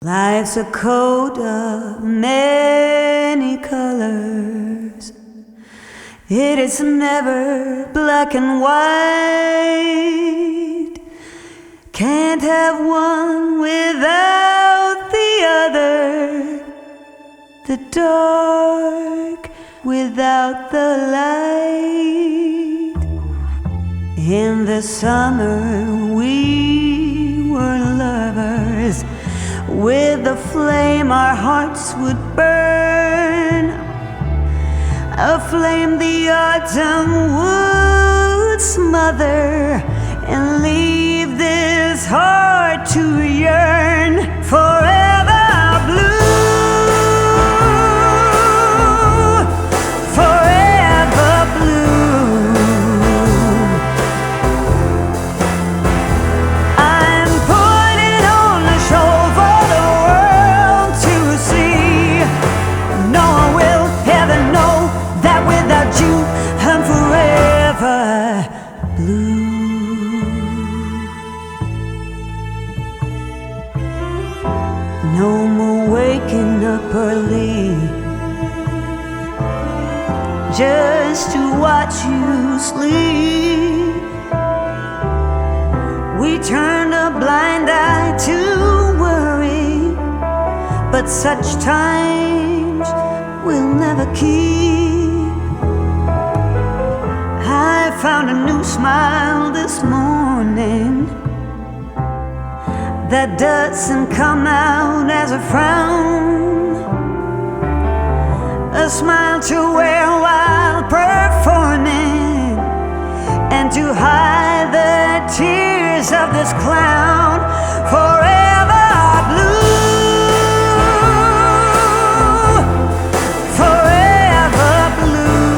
Life's a coat of many colors. It is never black and white. Can't have one without the other. The dark without the light. In the summer we were lovers. With the flame our hearts would burn, a flame the autumn would smother, and leave this heart to yearn forever blue, forever blue. I'm putting on a show for the world to see. No one will ever know that without you I'm forever blue. No more waking up early just to watch you sleep. We turn a blind eye to worry, but such times we'll never keep. I found a new smile this morning that doesn't come out as a frown, a smile to wear while performing, and to hide the tears of this clown. Forever blue, forever blue.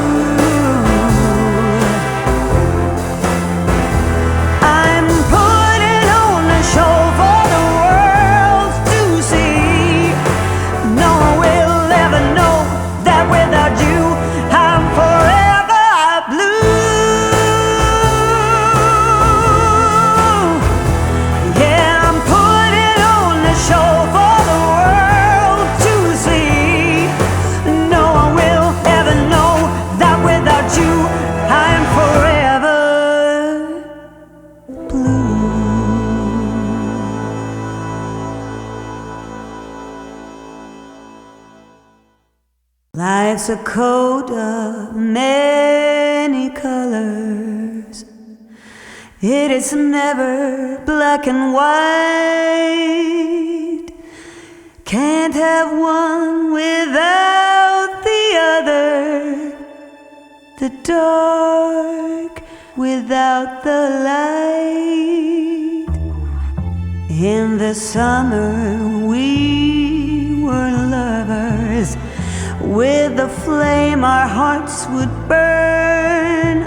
I'm putting on a show for the world to see. No one will ever know that without you I'm forever blue. Yeah, I'm putting on a show for the world to see. No one will ever know that without you I'm forever blue. Life's a coat of many colors. It is never black and white. Can't have one without the other. The dark without the light. In the summer we were lovers. With the flame our hearts would burn,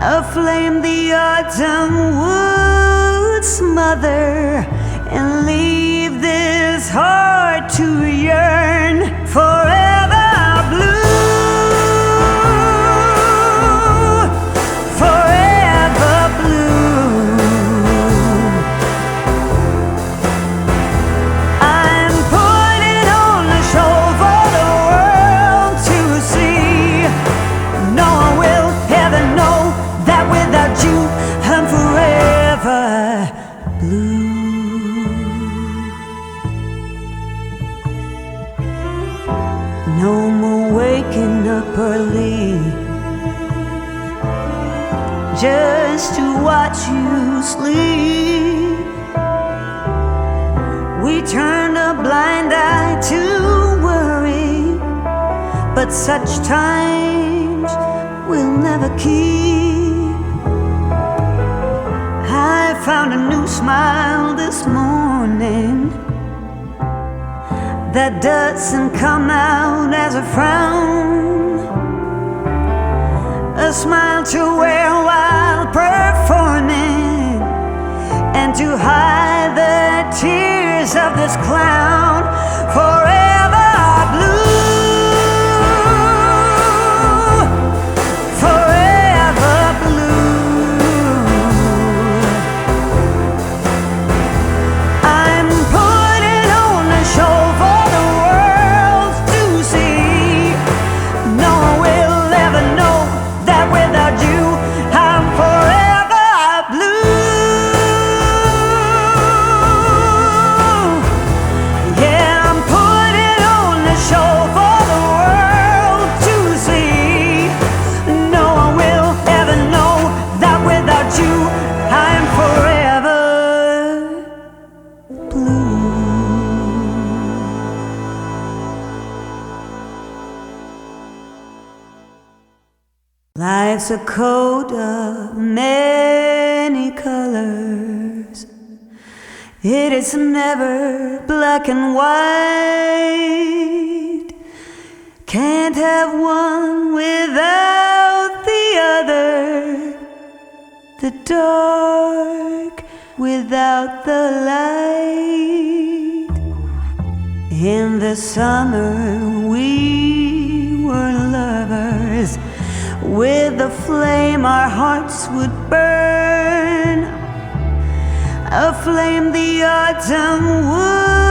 a flame the autumn would smother, and leave this heart to yearn forever blue, forever blue. I'm putting on a show for the world to see. No one will ever know that without you I'm forever blue. No more waking up early just to watch you sleep. We turn a blind eye to worry, but such times we'll never keep. I found a new smile this morning that doesn't come out as a frown, a smile to wear while performing, and to hide the tears of this clown. Forever blue, forever blue. I'm putting Life's a coat of many colors. It is never black and white. Can't have one without the other. The dark without the light. In the summer we were lovers. With the flame our hearts would burn, a flame the autumn would